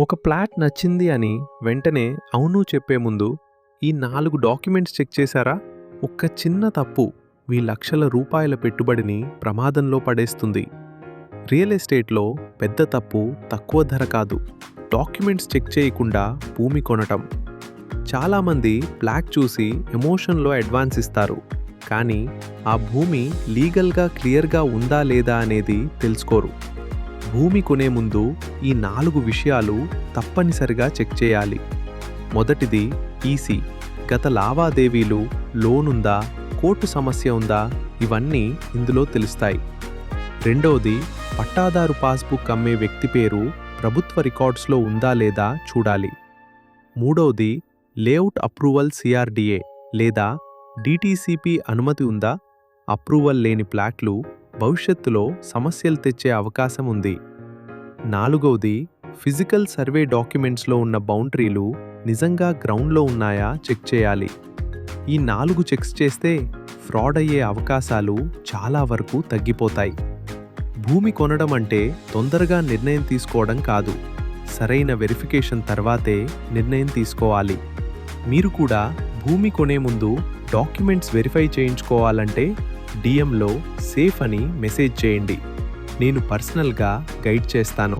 ఒక ప్లాట్ నచ్చింది అని వెంటనే అవును చెప్పే ముందు ఈ 4 డాక్యుమెంట్స్ చెక్ చేశారా? ఒక్క చిన్న తప్పు మీ లక్షల రూపాయల పెట్టుబడిని ప్రమాదంలో పడేస్తుంది. రియల్ ఎస్టేట్లో పెద్ద తప్పు తక్కువ ధర కాదు, డాక్యుమెంట్స్ చెక్ చేయకుండా భూమి కొనటం. చాలామంది ప్లాట్ చూసి ఎమోషన్లో అడ్వాన్స్ ఇస్తారు, కానీ ఆ భూమి లీగల్గా క్లియర్గా ఉందా లేదా అనేది తెలుసుకోరు. భూమి కొనే ముందు ఈ 4 విషయాలు తప్పనిసరిగా చెక్ చేయాలి. మొదటిది ఈసీ, గత లావాదేవీలు, లోన్ ఉందా, కోర్టు సమస్య ఉందా, ఇవన్నీ ఇందులో తెలుస్తాయి. రెండవది పట్టాదారు పాస్బుక్ అమ్మే వ్యక్తి పేరు ప్రభుత్వ రికార్డ్స్లో ఉందా లేదా చూడాలి. మూడవది లేఅవుట్ అప్రూవల్ సిఆర్డిఏ లేదా డిటిసిపి అనుమతి ఉందా? అప్రూవల్ లేని ప్లాట్లు భవిష్యత్తులో సమస్యలు తెచ్చే అవకాశం ఉంది. నాలుగవది ఫిజికల్ సర్వే డాక్యుమెంట్స్లో ఉన్న బౌండరీలు నిజంగా గ్రౌండ్లో ఉన్నాయా చెక్ చేయాలి. ఈ 4 చెక్స్ చేస్తే ఫ్రాడ్ అయ్యే అవకాశాలు చాలా వరకు తగ్గిపోతాయి. భూమి కొనడం అంటే తొందరగా నిర్ణయం తీసుకోవడం కాదు, సరైన వెరిఫికేషన్ తర్వాతే నిర్ణయం తీసుకోవాలి. మీరు కూడా భూమి కొనే ముందు డాక్యుమెంట్స్ వెరిఫై చేయించుకోవాలంటే డిఎంలో సేఫ్ అని మెసేజ్ చేయండి. నేను పర్సనల్గా గైడ్ చేస్తాను.